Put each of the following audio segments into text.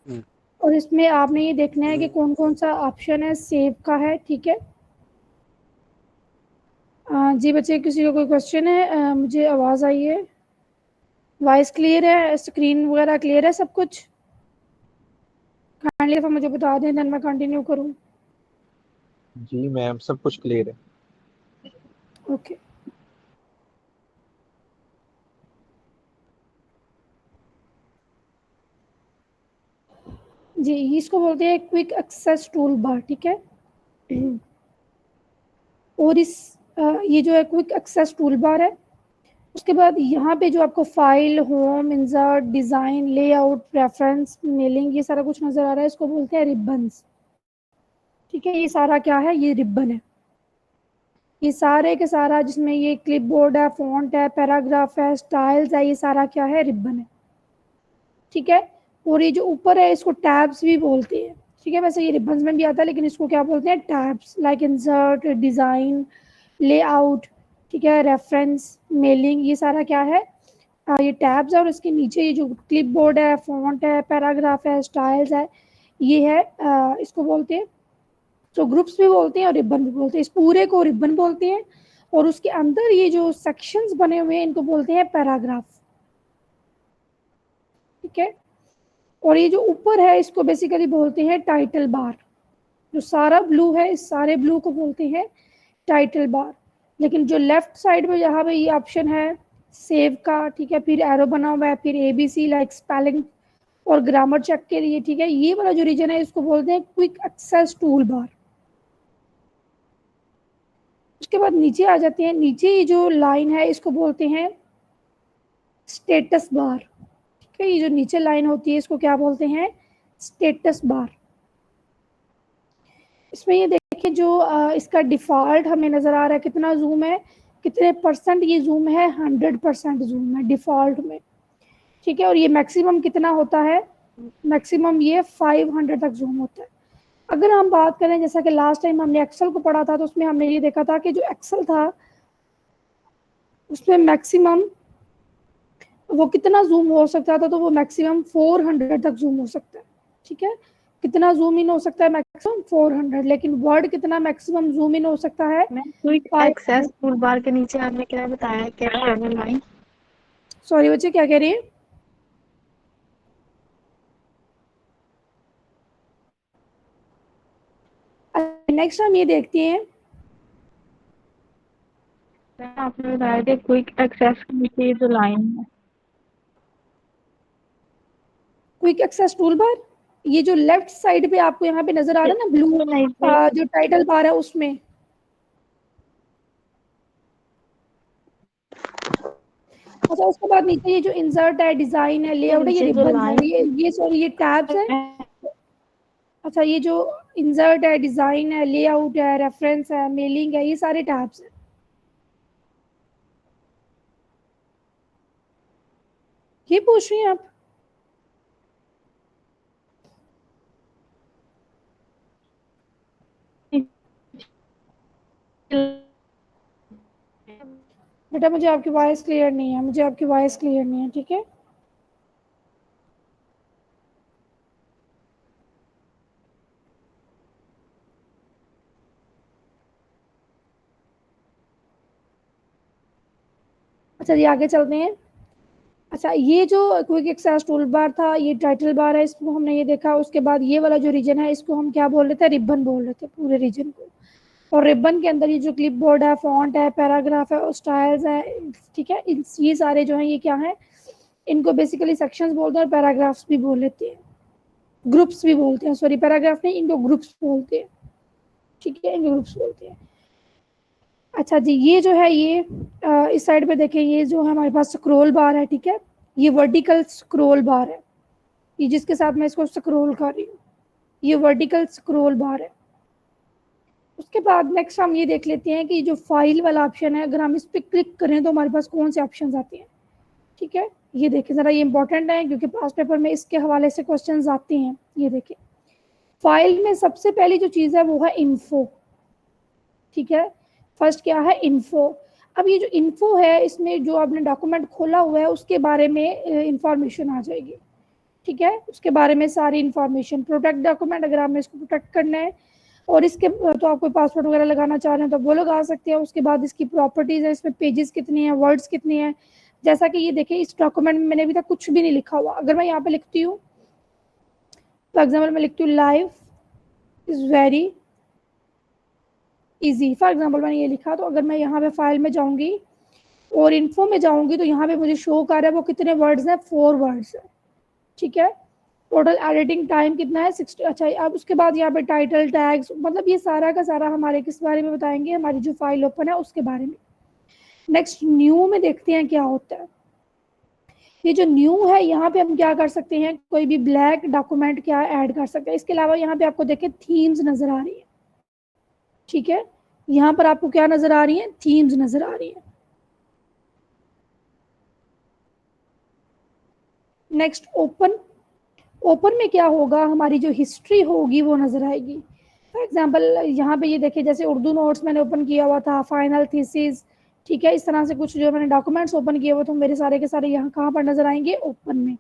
हम्म, और इसमें आपने ये देखना है कि कौन कौन सा ऑप्शन है सेव का है, ठीक है। जी बच्चे, किसी को कोई क्वेश्चन है? मुझे आवाज़ आई है, वॉइस क्लियर है, स्क्रीन वगैरह क्लियर है, सब कुछ? काइंडली मुझे बता दें, देन मैं कंटिन्यू करूँ। जी मैम, सब कुछ क्लियर है। ओके जी, इसको बोलते हैं क्विक एक्सेस टूल बार, ठीक है। और ये जो है क्विक एक्सेस टूल बार है। उसके बाद यहाँ पे जो आपको file, home, insert, design, layout, preference, mailing, ये सारा कुछ नज़र आ रहा है, इसको बोलते हैं रिबन्स, ठीक है। ये सारा क्या है? ये रिबन है। ये सारे के सारा जिसमें ये क्लिपबोर्ड है, फॉन्ट है, पैराग्राफ है, स्टाइल्स है, ये सारा क्या है? रिबन है, ठीक है। और ये जो ऊपर है इसको टैब्स भी बोलते हैं, ठीक है। वैसे ये रिबन्स में भी आता है, लेकिन इसको क्या बोलते हैं? Tabs, like insert, design, layout, ठीक है, रेफरेंस, मेलिंग, ये सारा क्या है? ये टैब्स है। और इसके नीचे ये जो क्लिपबोर्ड है, फॉन्ट है, पैराग्राफ है, स्टाइल्स है, ये है इसको बोलते हैं, तो ग्रुप्स भी बोलते हैं और रिबन भी बोलते हैं। इस पूरे को रिबन बोलते हैं। और उसके अंदर ये जो सेक्शंस बने हुए हैं इनको बोलते हैं पैराग्राफ, ठीक है। और ये जो ऊपर है इसको बेसिकली बोलते हैं टाइटल बार। जो सारा ब्लू है, इस सारे ब्लू को बोलते हैं टाइटल बार। लेकिन जो लेफ्ट साइड में जहाँ पे ये ऑप्शन है सेव का, ठीक है, फिर एरो बना हुआ है, फिर एबीसी लाइक स्पेलिंग और ग्रामर चेक के लिए, ठीक है, ये वाला जो रीजन है इसको बोलते हैं क्विक एक्सेस टूल बार। उसके बाद नीचे आ जाते हैं, नीचे ये जो लाइन है इसको बोलते हैं स्टेटस बार, ठीक है। ये जो नीचे लाइन होती है इसको क्या बोलते हैं? Status bar. इसमें ये देखिए जो इसका डिफ़ॉल्ट हमें नज़र आ रहा है, कितना जूम है, कितने परसेंट ये जूम है? 100% जूम है डिफ़ॉल्ट में, ठीक है। और ये मैक्सिमम कितना होता है? मैक्सिमम ये 500 तक जूम होता है। अगर हम बात करें, जैसा कि लास्ट टाइम हमने एक्सेल को पढ़ा था, तो उसमें हमने ये देखा था कि जो एक्सेल था उसमें मैक्सिमम वो कितना जूम हो सकता था? तो वो मैक्सिमम 400 तक जूम हो सकता है, ठीक है। कितना जूम इन हो सकता है? मैक्सिमम 400। लेकिन वर्ड कितना मैक्सिमम जूम इन हो सकता है? मैं क्विक एक्सेस 500। टूल बार के नीचे आपने क्या बताया, क्या है लाइन? सॉरी बच्चे, क्या कह रही है? नेक्स्ट हम ये देखते हैं, आपने बताया कि क्विक एक्सेस के नीचे ये जो लाइन है। Quick access toolbar. ये जो लेफ्ट साइड पे आपको यहाँ पे नजर आ रहा है ना ब्लू, तो नहीं थे। जो टाइटल बार है उसमें, अच्छा उसके बाद नीचे ये जो इंसर्ट है, डिजाइन है, के लेआउट है, ये नीचे जो रिबन है, लाइन ये सॉरी ये टैब्स है। है, अच्छा ये जो इंसर्ट है, डिजाइन है, लेआउट है, रेफरेंस है, मेलिंग है, ये सारे टैब्स है। ये पूछ रही हैं आप? बेटा मुझे आपकी वॉइस क्लियर नहीं है, मुझे आपकी वॉइस क्लियर नहीं है, ठीक है। अच्छा जी आगे चलते हैं। अच्छा ये जो क्विक एक्सेस टूल बार था, ये टाइटल बार है, इसको हमने ये देखा। उसके बाद ये वाला जो रीजन है इसको हम क्या बोल रहे थे? रिबन बोल रहे थे पूरे रीजन को। और रिबन के अंदर ये जो क्लिप बोर्ड है, फॉन्ट है, पैराग्राफ है और स्टाइल्स है, ठीक है, ये सारे जो हैं ये क्या है? इनको बेसिकली सेक्शंस बोलते हैं और पैराग्राफ्स भी बोल लेते हैं, ग्रुप्स भी बोलते हैं। सॉरी पैराग्राफ नहीं, इनको ग्रुप्स बोलते हैं, ठीक है, इनको ग्रुप्स बोलते हैं। अच्छा जी ये जो है ये इस साइड पे देखें, ये जो है हमारे पास स्क्रॉल बार है, ठीक है। ये वर्टिकल स्क्रॉल बार है, ये जिसके साथ मैं इसको स्क्रॉल कर रही हूँ, ये वर्टिकल स्क्रॉल बार है। उसके बाद नेक्स्ट हम ये देख लेते हैं कि जो फाइल वाला ऑप्शन है, अगर हम इस पर क्लिक करें तो हमारे पास कौन से ऑप्शन आते हैं, ठीक है। ये देखें ज़रा, ये इंपॉर्टेंट है क्योंकि पास पेपर में इसके हवाले से क्वेश्चन आते हैं। ये देखें, फाइल में सबसे पहली जो चीज़ है वो है इन्फो, ठीक है। फर्स्ट क्या है? इन्फो। अब ये जो इन्फो है इसमें जो आपने डॉक्यूमेंट खोला हुआ है उसके बारे में इंफॉर्मेशन आ जाएगी, ठीक है, उसके बारे में सारी इंफॉर्मेशन। प्रोटेक्ट डॉक्यूमेंट, अगर आपने इसको प्रोटेक्ट करना है और इसके तो आप कोई पासवर्ड वगैरह लगाना चाह रहे हैं तो वो लगा सकते हैं। उसके बाद इसकी प्रॉपर्टीज है, इसमें पेजेस कितनी है, वर्ड्स कितनी है। जैसा कि ये देखिए इस डॉक्यूमेंट में मैंने अभी तक कुछ भी नहीं लिखा हुआ। अगर मैं यहाँ पे लिखती हूँ फॉर एग्जाम्पल, मैं लिखती हूँ life is very easy, for example मैंने ये लिखा, तो अगर मैं यहाँ पे फाइल में जाऊंगी और इन्फो में जाऊंगी तो यहाँ पे मुझे शो कर रहा है वो कितने वर्ड्स हैं, 4 वर्ड्स है। ठीक है, टोटल एडिटिंग टाइम कितना है, 60। अच्छा, अब उसके बाद यहाँ पे टाइटल, टैग्स, मतलब ये सारा का सारा हमारे किस बारे में बताएंगे, हमारी जो फाइल ओपन है उसके बारे में। नेक्स्ट न्यू में देखते हैं क्या होता है। ये जो न्यू है यहाँ पे हम क्या कर सकते हैं, कोई भी ब्लैक डॉक्यूमेंट क्या ऐड कर सकते हैं। इसके अलावा यहाँ पे आपको देखें थीम्स नजर आ रही है। ठीक है, यहाँ पर आपको क्या नजर आ रही है, थीम्स नजर आ रही है। नेक्स्ट ओपन, ओपन में क्या होगा, हमारी जो हिस्ट्री होगी वो नजर आएगी। फॉर एग्जाम्पल यहाँ पे ये देखिए, जैसे उर्दू नोट्स मैंने ओपन किया हुआ था, फाइनल थीसिस, ठीक है, इस तरह से कुछ जो मैंने डॉक्यूमेंट्स ओपन किए हुए तो मेरे सारे के सारे यहाँ कहाँ पर नजर आएंगे, ओपन में।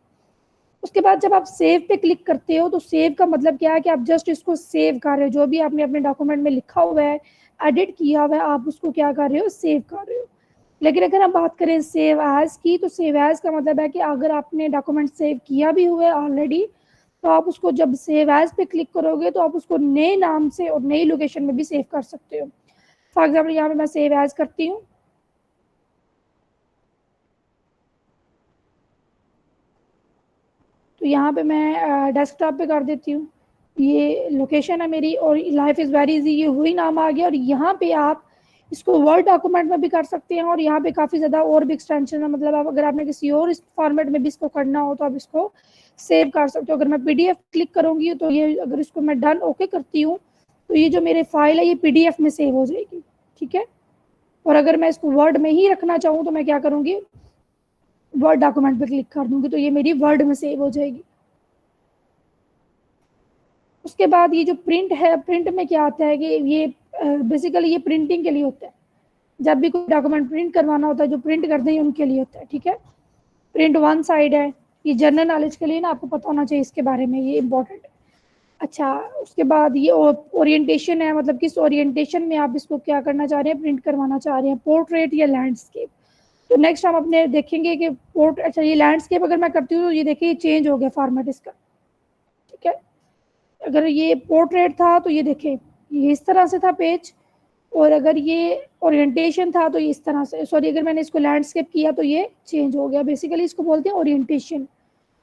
उसके बाद जब आप सेव पे क्लिक करते हो तो सेव का मतलब क्या है कि आप जस्ट इसको सेव कर रहे हो, जो भी आपने अपने डॉक्यूमेंट में लिखा हुआ है, एडिट किया हुआ है, आप उसको क्या कर रहे हो, सेव कर रहे हो। लेकिन अगर हम बात करें सेव एज की, तो सेव एज का मतलब है कि अगर आपने डॉक्यूमेंट सेव किया भी हुआ है ऑलरेडी तो आप उसको जब सेव एज पे क्लिक करोगे तो आप उसको नए नाम से और नई लोकेशन में भी सेव कर सकते हो। फॉर एग्जाम्पल यहाँ पे मैं सेव एज करती हूँ, तो यहाँ पे मैं डेस्कटॉप पे कर देती हूँ। ये लोकेशन है मेरी और लाइफ इज़ वेरी इजी, ये वही नाम आ गया। और यहाँ पे आप इसको वर्ड डॉक्यूमेंट में भी कर सकते हैं और यहाँ पे काफ़ी ज़्यादा और भी एक्सटेंशन है, मतलब आप अगर आपने किसी और इस फॉर्मेट में भी इसको करना हो तो आप इसको सेव कर सकते हो। अगर मैं पीडीएफ क्लिक करूँगी तो ये, अगर इसको मैं डन ओके करती हूँ तो ये जो मेरे फाइल है ये पीडीएफ में सेव हो जाएगी। ठीक है, और अगर मैं इसको वर्ड में ही रखना चाहूँ तो मैं क्या करूँगी, वर्ड डॉक्यूमेंट पे क्लिक कर दूंगी तो ये मेरी वर्ड में सेव हो जाएगी। उसके बाद ये जो प्रिंट है, प्रिंट में क्या आता है कि ये बेसिकली ये प्रिंटिंग के लिए होता है। जब भी कोई डॉक्यूमेंट प्रिंट करवाना होता है, जो प्रिंट करते हैं उनके लिए होता है। ठीक है, प्रिंट वन साइड है, ये जनरल नॉलेज के लिए ना, आपको पता होना चाहिए इसके बारे में, ये इंपॉर्टेंट है। अच्छा, उसके बाद ये ओरिएंटेशन है, मतलब किस ओरिएंटेशन में आप इसको क्या करना चाह रहे हैं, प्रिंट करवाना चाह रहे हैं, पोर्ट्रेट या लैंडस्केप। तो नेक्स्ट हम अपने देखेंगे कि अच्छा ये लैंडस्केप अगर मैं करती हूँ तो ये देखिए चेंज हो गया फॉर्मेट इसका। ठीक है, अगर ये पोर्ट्रेट था तो ये देखें ये इस तरह से था पेज, और अगर ये ओरिएंटेशन था तो ये इस तरह से, सॉरी अगर मैंने इसको लैंडस्केप किया तो ये चेंज हो गया। बेसिकली इसको बोलते हैं ओरिएंटेशन।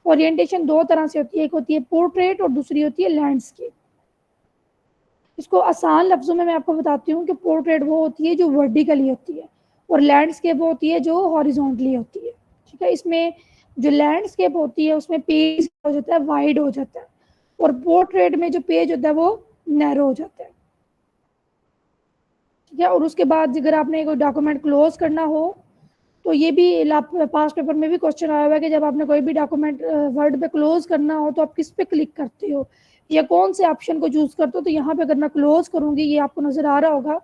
ओरिएंटेशन 2 तरह से होती है, एक होती है पोर्ट्रेट और दूसरी होती है लैंडस्केप। इसको आसान लफ्जों में मैं आपको बताती हूँ कि पोर्ट्रेट वो होती है जो वर्टिकली होती है और लैंडस्केप वो होती है जो हॉरिजॉन्टली होती है। ठीक है, इसमें जो लैंडस्केप होती है उसमें पेज हो जाता है, वाइड हो जाता है, और पोर्ट्रेट में जो पेज होता है वो नैरो हो जाता है। ठीक है, और उसके बाद अगर आपने कोई डॉक्यूमेंट क्लोज करना हो तो ये भी पास्ट पेपर में भी क्वेश्चन आया हुआ है कि जब आपने कोई भी डॉक्यूमेंट वर्ड पे क्लोज करना हो तो आप किस पे क्लिक करते हो या कौन से ऑप्शन को चूज करते हो। तो यहाँ पे अगर मैं क्लोज करूंगी, ये आपको नजर आ रहा होगा,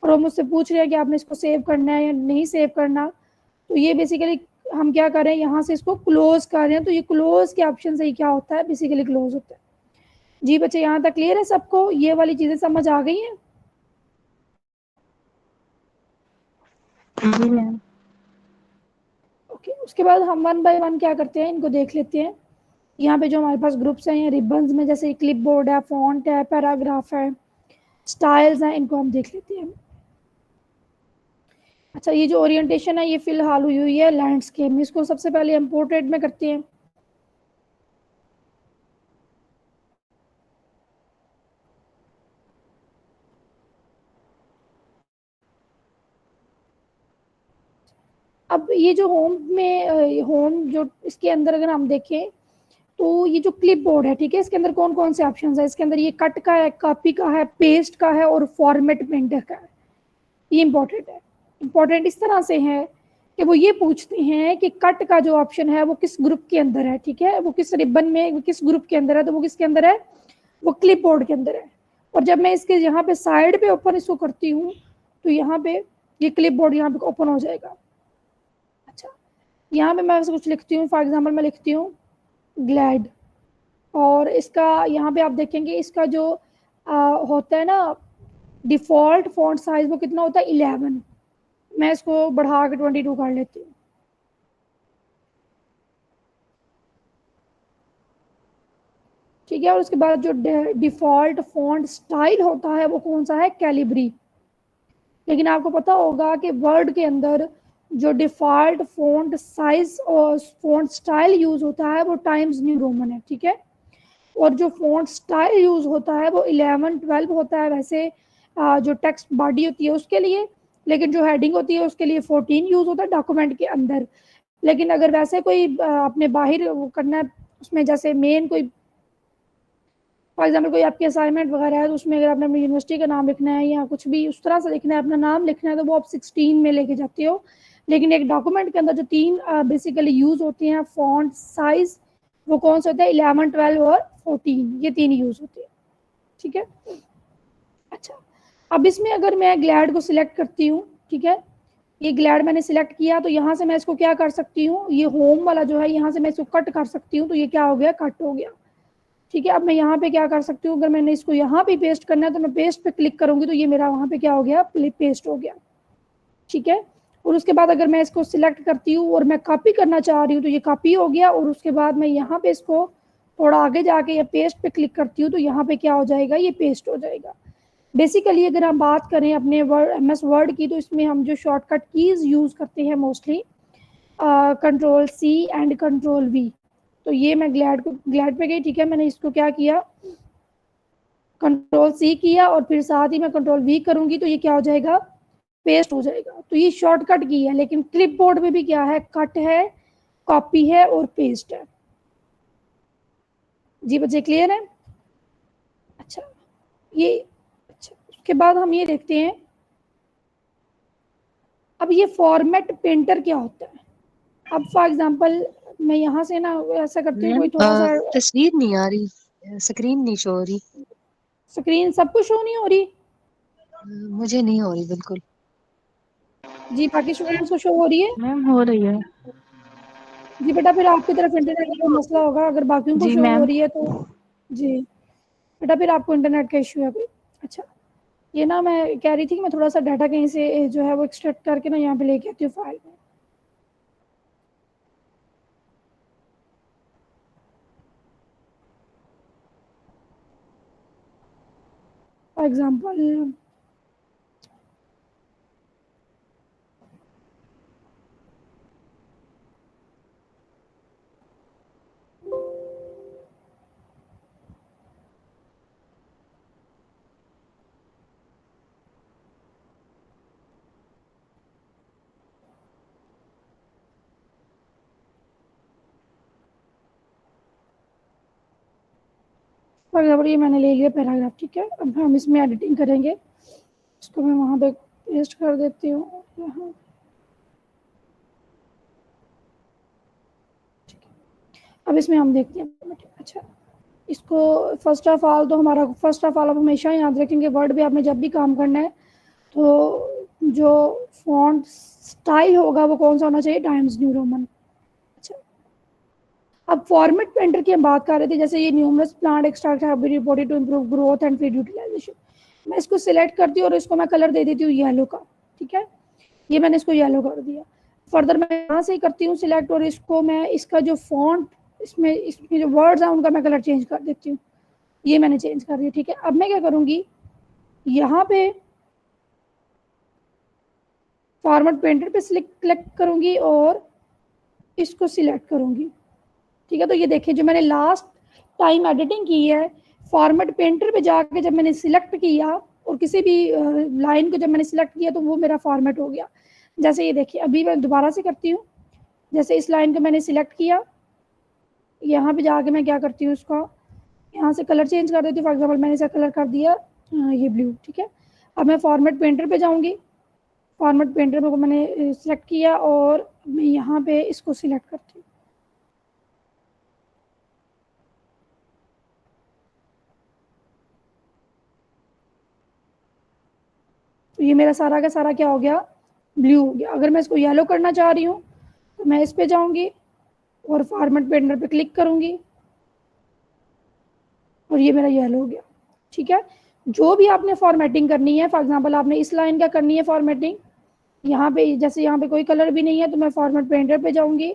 और वो मुझसे पूछ रहे हैं कि आपने इसको सेव करना है या नहीं सेव करना, तो ये बेसिकली हम क्या कर रहे हैं, यहाँ से इसको क्लोज कर रहे हैं। तो ये क्लोज के ऑप्शन से ही क्या होता है, बेसिकली क्लोज होता है। जी बच्चे, यहाँ तक क्लियर है सबको, ये वाली चीजें समझ आ गई हैं? जी मैम। ओके, उसके बाद हम वन बाय वन क्या करते हैं, इनको देख लेते हैं। यहाँ पे जो हमारे पास ग्रुप्स हैं, रिबन्स में जैसे क्लिप बोर्ड है, फॉन्ट है, पैराग्राफ है, स्टाइल्स हैं, इनको हम देख लेते हैं। अच्छा, ये जो ओरिएंटेशन है ये फिलहाल हुई हुई है लैंडस्केप में, इसको सबसे पहले हम पोर्ट्रेट में करते हैं। अब ये जो होम में होम जो इसके अंदर अगर हम देखें तो ये जो क्लिप बोर्ड है, ठीक है, इसके अंदर कौन कौन से ऑप्शन है, इसके अंदर ये कट का है, कॉपी का है, पेस्ट का है और फॉर्मेट प्रिंटर का है। ये इंपॉर्टेंट है। इंपॉर्टेंट इस तरह से है कि वो ये पूछते हैं कि कट का जो ऑप्शन है वो किस ग्रुप के अंदर है। ठीक है, वो किस रिबन में, वो किस ग्रुप के अंदर है, तो वो किसके अंदर है, वो क्लिप बोर्ड के अंदर है। और जब मैं इसके यहाँ पे साइड पे ओपन इसको करती हूँ तो यहाँ पे ये क्लिप बोर्ड यहाँ पे ओपन हो जाएगा। अच्छा, यहाँ पे मैं कुछ लिखती हूँ, फॉर एग्जाम्पल मैं लिखती हूँ ग्लैड, और इसका यहाँ पे आप देखेंगे इसका जो होता है ना डिफ़ॉल्ट फ़ॉन्ट साइज़ वो कितना होता है 11। मैं इसको बढ़ा के 22 कर लेती हूँ। ठीक है, और उसके बाद जो डिफ़ॉल्ट फ़ॉन्ट स्टाइल होता है वो कौन सा है, कैलिब्री। लेकिन आपको पता होगा कि वर्ड के अंदर जो डिफ़ॉल्ट फ़ॉन्ट साइज़ और फ़ॉन्ट स्टाइल यूज़ होता है वो टाइम्स न्यू रोमन है। ठीक है, और जो फ़ॉन्ट स्टाइल यूज़ होता है वो 11 12 होता है वैसे जो टेक्स्ट बॉडी होती है उसके लिए, लेकिन जो हेडिंग होती है उसके लिए 14 यूज़ होता है डॉक्यूमेंट के अंदर। लेकिन अगर वैसे कोई अपने बाहर वो करना है उसमें, जैसे मेन कोई फॉर एग्जाम्पल कोई आपकी असाइनमेंट वगैरह है तो उसमें अगर आपने अपनी यूनिवर्सिटी का नाम लिखना है या कुछ भी उस तरह से लिखना है, अपना नाम लिखना है, तो वो आप 16 में लेके जाते हो। लेकिन एक डॉक्यूमेंट के अंदर जो तीन बेसिकली यूज़ होते हैं फॉन्ट साइज, वो कौन से होते हैं 11 12 और 14, ये तीन यूज़ होते हैं। ठीक है, अच्छा अब इसमें अगर मैं ग्लैड को सिलेक्ट करती हूँ, ठीक है, ये ग्लैड मैंने सिलेक्ट किया तो यहाँ से मैं इसको क्या कर सकती हूँ, ये होम वाला जो है यहाँ से मैं इसको कट कर सकती हूँ, तो ये क्या हो गया, कट हो गया। ठीक है, अब मैं यहाँ पे क्या कर सकती हूँ, अगर मैंने इसको यहाँ पे पेस्ट करना है तो मैं पेस्ट पे क्लिक करूंगी तो ये मेरा वहाँ पे क्या हो गया, पेस्ट हो गया। ठीक है, और उसके बाद अगर मैं इसको सिलेक्ट करती हूँ और मैं कॉपी करना चाह रही हूँ तो ये कॉपी हो गया, और उसके बाद मैं यहाँ पे इसको थोड़ा आगे जाके या पेस्ट पे क्लिक करती हूँ तो यहाँ पे क्या हो जाएगा, ये पेस्ट हो जाएगा। बेसिकली अगर हम बात करें अपने वर्ड MS वर्ड की, तो इसमें हम जो शॉर्टकट कीज यूज़ करते हैं मोस्टली कंट्रोल-C एंड कंट्रोल-V। तो ये मैं ग्लैड पे गई। ठीक है, मैंने इसको क्या किया, कंट्रोल-C किया और फिर साथ ही मैं कंट्रोल-V करूंगी तो ये क्या हो जाएगा, पेस्ट हो जाएगा। तो ये शॉर्टकट की है, लेकिन क्लिपबोर्ड में भी क्या है, कट है, कॉपी है और पेस्ट है। जी बच्चे क्लियर है? अच्छा, ये अच्छा उसके बाद हम ये देखते हैं अब ये फॉर्मेट पेंटर क्या होता है। अब फॉर एग्जांपल मैं यहाँ से ना ऐसा करती हूँ, कोई थोड़ा सा तस्वीर नहीं आ रही, स्क्रीन नहीं शो हो रही। स्क्रीन सब कुछ शो नहीं हो रही, मुझे नहीं हो रही बिल्कुल। जी बाकी स्टूडेंट्स को शो हो रही है। मैम हो रही है। जी बेटा फिर आपकी तरफ इंटरनेट का कोई मसला होगा, अगर बाकियों को जी शो हो मैम। रही है तो जी बेटा फिर आपको इंटरनेट का इशू है कोई। अच्छा, ये ना मैं कह रही थी कि मैं थोड़ा सा डाटा कहीं से जो है वो एक्सट्रैक्ट करके ना यहाँ पे लेके आती हूँ फाइल में। फॉर एग्जाम्पल ये मैंने ले लिया पैराग्राफ। ठीक है, अब हम इसमें एडिटिंग करेंगे। इसको मैं वहाँ पे पेस्ट कर देती हूँ यहाँ। अब इसमें हम देखते हैं। अच्छा, इसको फर्स्ट ऑफ ऑल तो हमारा फर्स्ट ऑफ ऑल आप हमेशा याद रखेंगे वर्ड पे आपने जब भी काम करना है तो जो फॉन्ट स्टाइल होगा वो कौन सा होना चाहिए, टाइम्स न्यू रोमन। अच्छा, अब फॉर्मेट पेंटर की हम बात कर रहे थे, जैसे ये numerous plant extract have been reported to improve growth and feed utilisation. मैं इसको सिलेक्ट करती हूँ और इसको मैं कलर दे देती हूँ येलो का। ठीक है, ये मैंने इसको येलो कर दिया। फर्दर मैं यहाँ से करती हूँ सिलेक्ट और इसको मैं इसका जो फॉन्ट इसमें जो वर्ड्स हैं उनका मैं कलर चेंज कर देती हूँ। ये मैंने चेंज कर दिया। ठीक है, अब मैं क्या करूँगी, यहाँ पे फॉर्मेट पेंटर पे क्लिक करूँगी और इसको सिलेक्ट करूँगी। ठीक है, तो ये देखिए जो मैंने लास्ट टाइम एडिटिंग की है फॉर्मेट पेंटर पे जाके जब मैंने सिलेक्ट किया और किसी भी लाइन को जब मैंने सिलेक्ट किया तो वो मेरा फॉर्मेट हो गया। जैसे ये देखिए अभी मैं दोबारा से करती हूँ, जैसे इस लाइन को मैंने सिलेक्ट किया, यहाँ पे जाके मैं क्या करती हूँ, इसका यहाँ से कलर चेंज कर देती हूँ। फॉर एग्जाम्पल मैंने इसे कलर कर दिया ये ब्लू। ठीक है, अब मैं फॉर्मेट पेंटर पे जाऊँगी, फॉर्मेट पेंटर को मैंने सिलेक्ट किया और मैं यहाँ पे इसको सिलेक्ट करती हूँ। तो ये मेरा सारा का सारा क्या हो गया, ब्लू हो गया। अगर मैं इसको येलो करना चाह रही हूँ तो मैं इस पे जाऊँगी और फॉर्मेट पेंटर पे क्लिक करूँगी और ये मेरा येलो हो गया। ठीक है, जो भी आपने फॉर्मेटिंग करनी है, फॉर एग्जांपल आपने इस लाइन का करनी है फॉर्मेटिंग, यहाँ पे जैसे यहाँ पे कोई कलर भी नहीं है तो मैं फॉर्मेट पेंटर पे जाऊंगी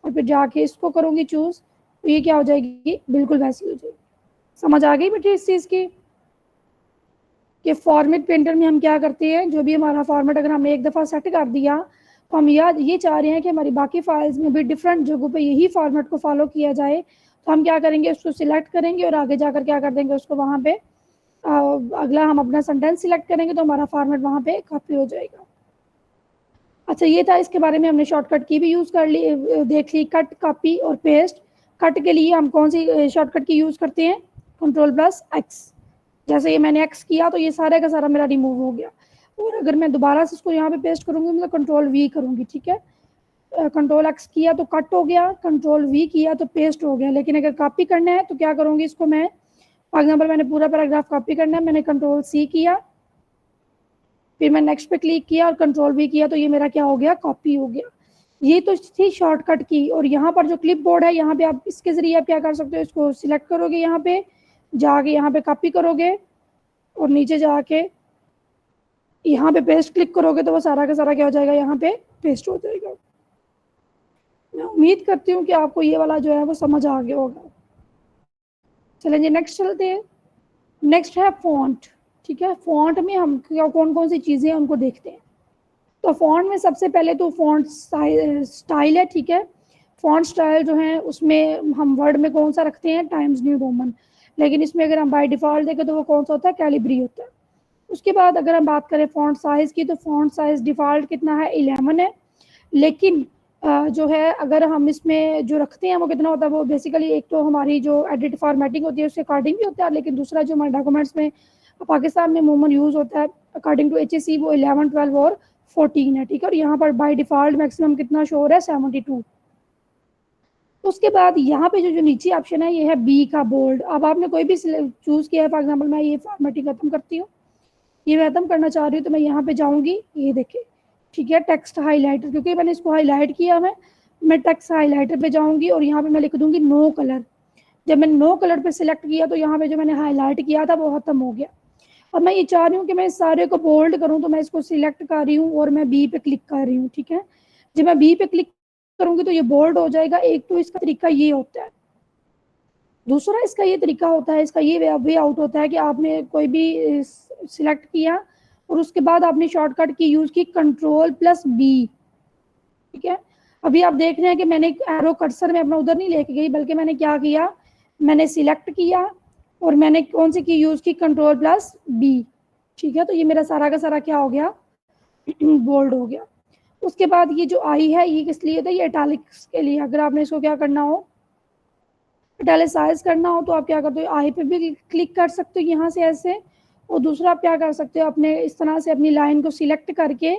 और फिर जाके इसको करूंगी चूज, तो ये क्या हो जाएगी, बिल्कुल वैसी हो जाएगी। समझ आ गई बेटे इस चीज़ की कि फॉर्मेट पेंटर में हम क्या करते हैं, जो भी हमारा फॉर्मेट अगर हमने एक दफ़ा सेट कर दिया तो हम ये चाह रहे हैं कि हमारी बाकी फाइल्स में भी डिफरेंट जगहों पे यही फॉर्मेट को फॉलो किया जाए, तो हम क्या करेंगे, उसको सिलेक्ट करेंगे और आगे जाकर क्या कर देंगे, उसको वहाँ पे अगला हम अपना सेंटेंस सिलेक्ट करेंगे तो हमारा फॉर्मेट वहाँ पे कॉपी हो जाएगा। अच्छा, ये था, इसके बारे में हमने शॉर्टकट की भी यूज़ कर ली, देख ली, कट, कॉपी और पेस्ट। कट के लिए हम कौन सी शॉर्टकट की यूज़ करते हैं, Ctrl+X। जैसे ये मैंने X किया तो ये सारा का सारा मेरा रिमूव हो गया, और अगर मैं दोबारा से इसको यहाँ पे पेस्ट करूँगी मतलब Ctrl+V करूँगी। ठीक है, Ctrl+X किया तो कट हो गया, Ctrl+V किया तो पेस्ट हो गया। लेकिन अगर कॉपी करना है तो क्या करूँगी, इसको मैं फॉर एग्जाम्पल मैंने पूरा पैराग्राफ कॉपी करना है, मैंने Ctrl+C किया, फिर मैं नेक्स्ट पे क्लिक किया और Ctrl+V किया तो ये मेरा क्या हो गया, कॉपी हो गया। ये तो थी शॉर्टकट की। और यहाँ पर जो क्लिप बोर्ड है, यहाँ पे आप इसके जरिए आप क्या कर सकते हो, इसको सिलेक्ट करोगे, यहाँ पे जाके यहाँ पे कॉपी करोगे और नीचे जाके यहाँ पे पेस्ट क्लिक करोगे तो वो सारा का सारा क्या हो जाएगा, यहाँ पे पेस्ट हो जाएगा। मैं उम्मीद करती हूँ कि आपको ये वाला जो है वो समझ आ गया होगा। चलें जी नेक्स्ट चलते हैं। नेक्स्ट है फॉन्ट। ठीक है, फॉन्ट में हम क्या कौन कौन सी चीज़ें हैं उनको देखते हैं। तो फॉन्ट में सबसे पहले तो फॉन्ट स्टाइल है। ठीक है, फॉन्ट स्टाइल जो है उसमें हम वर्ड में कौन सा रखते हैं, टाइम्स न्यू रोमन, लेकिन इसमें अगर हम बाय डिफ़ॉल्ट देखें तो वो कौन सा होता है, कैलिब्री होता है। उसके बाद अगर हम बात करें फॉन्ट साइज़ की, तो फॉन्ट साइज़ डिफ़ॉल्ट कितना है, 11 है। लेकिन जो है अगर हम इसमें जो रखते हैं वो कितना होता है, वो बेसिकली एक तो हमारी जो एडिट फॉर्मेटिंग होती है उसके अकॉर्डिंग भी होता है, लेकिन दूसरा जो हमारे डॉक्यूमेंट्स में पाकिस्तान में अमूमन यूज़ होता है अकॉर्डिंग टू HAC, वो 11, 12 और 14 है। ठीक है, और यहाँ पर बाय डिफ़ॉल्ट मैक्सिमम कितना शो हो रहा है, 72। उसके बाद यहाँ पे जो नीचे ऑप्शन है ये है बी का बोल्ड। अब आपने कोई भी चूज़ किया है, फॉर एग्जांपल मैं ये फॉर्मेटिंग खत्म करती हूँ, ये मैं खत्म करना चाह रही हूँ तो मैं यहाँ पे जाऊँगी, ये देखिए। ठीक है, टेक्स्ट हाईलाइटर, क्योंकि मैंने इसको हाईलाइट किया है, मैं टेक्स्ट हाईलाइटर पे जाऊँगी और यहाँ पे मैं लिख दूँगी नो कलर। जब मैंने नो कलर पे सिलेक्ट किया तो यहाँ पे जो मैंने हाईलाइट किया था वो खत्म हो गया। अब मैं ये चाह रही हूँ कि मैं इस सारे को बोल्ड करूँ, तो मैं इसको सिलेक्ट कर रही हूँ और मैं बी पे क्लिक कर रही हूँ। ठीक है, जब मैं बी पे क्लिक करूँगी तो ये बोल्ड हो जाएगा। एक तो इसका तरीका ये होता है, दूसरा इसका ये तरीका होता है, इसका ये वे आउट होता है कि आपने कोई भी सिलेक्ट किया और उसके बाद आपने शॉर्टकट की यूज़ की Ctrl+B। ठीक है, अभी आप देख रहे हैं कि मैंने एरो कर्सर में अपना उधर नहीं लेके गई, बल्कि मैंने क्या किया, मैंने सिलेक्ट किया और मैंने कौन सी की यूज़ की, Ctrl+B। ठीक है, तो ये मेरा सारा का सारा क्या हो गया, बोल्ड हो गया। उसके बाद ये जो आई है ये किस लिए था, ये इटैलिक्स के लिए। अगर आपने इसको क्या करना हो, इटैलिसाइज करना हो, तो आप क्या करते हो, आई पे भी क्लिक कर सकते हो यहाँ से ऐसे, और दूसरा आप क्या कर सकते हो, अपने इस तरह से अपनी लाइन को सिलेक्ट करके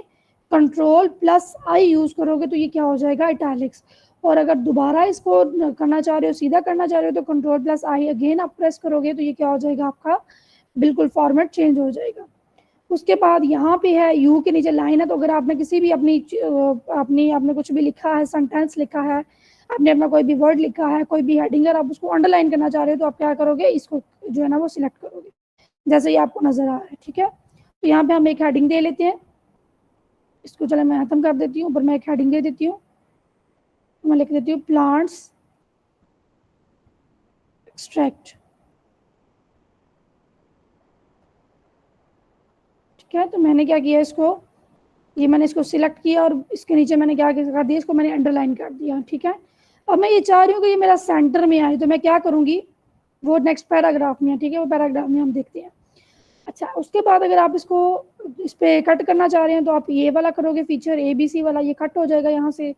Ctrl+I यूज़ करोगे तो ये क्या हो जाएगा, इटैलिक्स। और अगर दोबारा इसको करना चाह रहे हो, सीधा करना चाह रहे हो, तो Ctrl+I अगेन आप प्रेस करोगे तो ये क्या हो जाएगा, आपका बिल्कुल फॉर्मेट चेंज हो जाएगा। उसके बाद यहाँ पे है यू के नीचे लाइन है, तो अगर आपने किसी भी अपनी आपने कुछ भी लिखा है, सेंटेंस लिखा है, आपने अपना कोई भी वर्ड लिखा है, कोई भी हेडिंग, अगर आप उसको अंडरलाइन करना चाह रहे हो तो आप क्या करोगे, इसको जो है ना वो सिलेक्ट करोगे, जैसे ये आपको नजर आ रहा है। ठीक है, तो यहाँ पे हम एक हेडिंग दे लेते हैं, इसको चलो मैं खत्म कर देती हूँ, ऊपर मैं एक हेडिंग दे देती हूँ, मैं लिख देती हूँ प्लांट्स एक्सट्रैक्ट। ठीक है, तो मैंने क्या किया, इसको ये मैंने इसको सिलेक्ट किया और इसके नीचे मैंने क्या कर दिया, इसको मैंने अंडरलाइन कर दिया। ठीक है, अब मैं ये चाह रही हूँ कि ये मेरा सेंटर में आए, तो मैं क्या करूँगी, वो नेक्स्ट पैराग्राफ में है। ठीक है, वो पैराग्राफ में हम देखते हैं। अच्छा, उसके बाद अगर आप इसको इस पर कट करना चाह रहे हैं तो आप ये वाला करोगे, फीचर ABC वाला, ये कट हो जाएगा यहाँ से।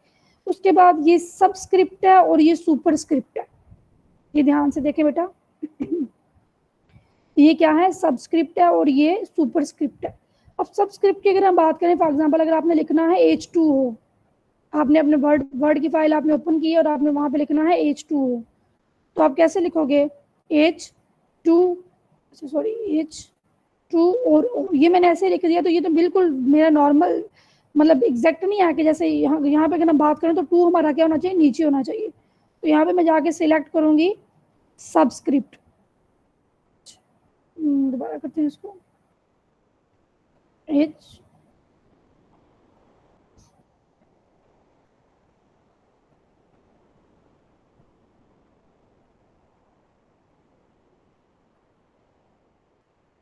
उसके बाद ये सबस्क्रिप्ट है और ये सुपर स्क्रिप्ट है, ये ध्यान से देखें बेटा। ये क्या है, सबस्क्रिप्ट है और ये सुपर स्क्रिप्ट है। अब सबस्क्रिप्ट की अगर हम बात करें, फॉर एग्जांपल अगर आपने लिखना है H2O, आपने अपने वर्ड की फाइल आपने ओपन की और आपने वहाँ पे लिखना है H2O, तो आप कैसे लिखोगे, H2 और O। ये मैंने ऐसे लिख दिया, तो ये तो बिल्कुल मेरा नॉर्मल मतलब एग्जैक्ट नहीं है कि जैसे यहाँ पे अगर हम बात करें तो 2 हमारा क्या होना चाहिए, नीचे होना चाहिए। तो यहाँ पे मैं जाके सिलेक्ट करूँगी सबस्क्रिप्ट। दोबारा करते हैं इसको, एच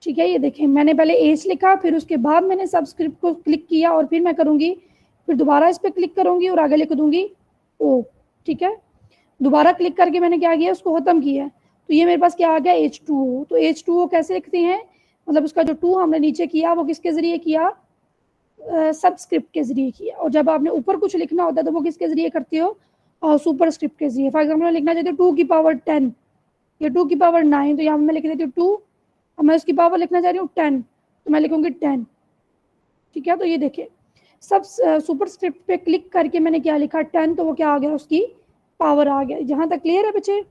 ठीक है। ये देखें मैंने पहले एच लिखा, फिर उसके बाद मैंने सबस्क्रिप्ट को क्लिक किया और फिर मैं करूंगी, फिर दोबारा इस पर क्लिक करूंगी और आगे लिख दूंगी ओ। ठीक है, दोबारा क्लिक करके मैंने क्या किया, उसको खत्म किया, तो ये मेरे पास क्या आ गया H2O। तो H2O कैसे लिखते हैं, मतलब उसका जो 2 हमने नीचे किया वो किसके जरिए किया, सबस्क्रिप्ट के जरिए किया। और जब आपने ऊपर कुछ लिखना होता है तो वो किसके जरिए करते हो, सुपरस्क्रिप्ट के जरिए। फॉर एग्जाम्पल लिखना चाहती हूँ 2 की पावर 10 या 2 की पावर 9, तो यहाँ मैं लिख देती हूँ 2, और मैं उसकी पावर लिखना चाह रही हूँ 10, तो मैं लिखूंगी 10। ठीक है, तो ये देखिए सब सुपरस्क्रिप्ट पे क्लिक करके मैंने क्या लिखा 10, तो वो क्या आ गया, उसकी पावर आ गया। जहां तक क्लियर है बच्चे?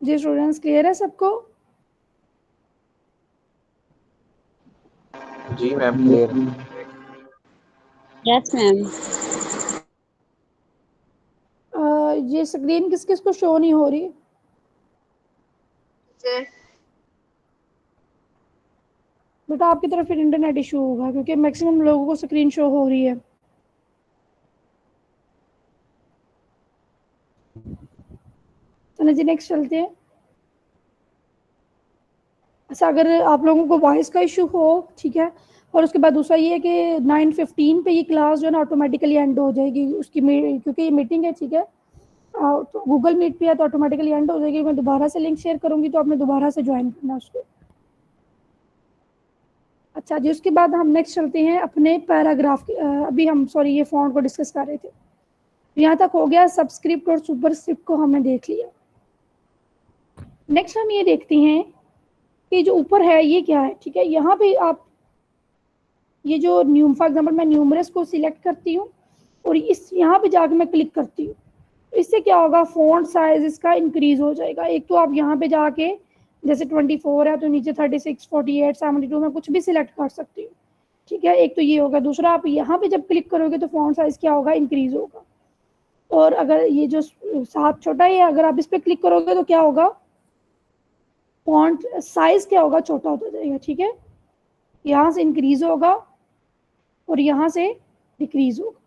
जी स्टूडेंट्स, क्लियर है सबको? जी मैम क्लियर है। Yes ma'am. ये स्क्रीन किस किस को शो नहीं हो रही? बेटा आपकी तरफ फिर इंटरनेट इशू होगा, क्योंकि मैक्सिमम लोगों को स्क्रीन शो हो रही है। चलो जी नेक्स्ट चलते हैं। अच्छा, अगर आप लोगों को वॉइस का इशू हो, ठीक है, और उसके बाद दूसरा ये है कि 9:15 पे ये क्लास जो है ना ऑटोमेटिकली एंड हो जाएगी उसकी, क्योंकि ये मीटिंग है, ठीक है, तो गूगल मीट पे है तो ऑटोमेटिकली एंड हो जाएगी। मैं दोबारा से लिंक शेयर करूंगी तो आपने दोबारा से ज्वाइन करना उसको। अच्छा जी, उसके बाद हम नेक्स्ट चलते हैं अपने पैराग्राफ अभी हम सॉरी ये फॉन्ट को डिस्कस कर रहे थे। यहाँ तक हो गया, सबस्क्रिप्ट और सुपरस्क्रिप्ट को हमने देख लिया। नेक्स्ट हम ये देखते हैं कि जो ऊपर है ये क्या है। ठीक है, यहाँ पे आप ये जो फॉर एग्जाम्पल मैं न्यूमरस को सिलेक्ट करती हूँ और इस यहाँ पे जाके मैं क्लिक करती हूँ, इससे क्या होगा, फॉन्ट साइज इसका इंक्रीज हो जाएगा। एक तो आप यहाँ पे जाके जैसे 24 है तो नीचे 36, 48, 72 में कुछ भी सिलेक्ट कर सकती हूँ। ठीक है, एक तो ये होगा। दूसरा, आप यहाँ पे जब क्लिक करोगे तो फॉन्ट साइज क्या होगा, इंक्रीज होगा। और अगर ये जो 7 छोटा है, अगर आप इस पर क्लिक करोगे तो क्या होगा, फॉन्ट साइज क्या होगा, छोटा होता जाएगा। ठीक है, यहाँ से इंक्रीज होगा और यहाँ से डिक्रीज होगा।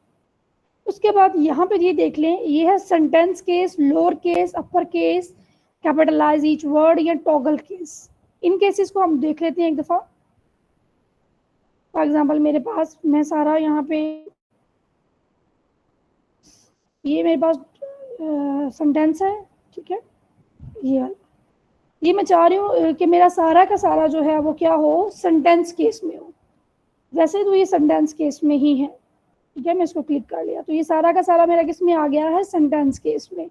उसके बाद यहाँ पे ये देख लें, ये है sentence case, lower case, upper case, capitalise each word या टॉगल केस। इन केसेस को हम देख लेते हैं एक दफा। फॉर एग्जाम्पल मेरे पास, मैं सारा यहाँ पे ये मेरे पास सेंटेंस है, ठीक है, ये मैं चाह रही हूँ कि मेरा सारा का सारा जो है वो क्या हो, सेंटेंस केस में हो। वैसे तो ये सेंटेंस केस में ही है। ठीक है, मैं इसको क्लिक कर लिया तो ये सारा का सारा मेरा किस में आ गया है, सेंटेंस केस में।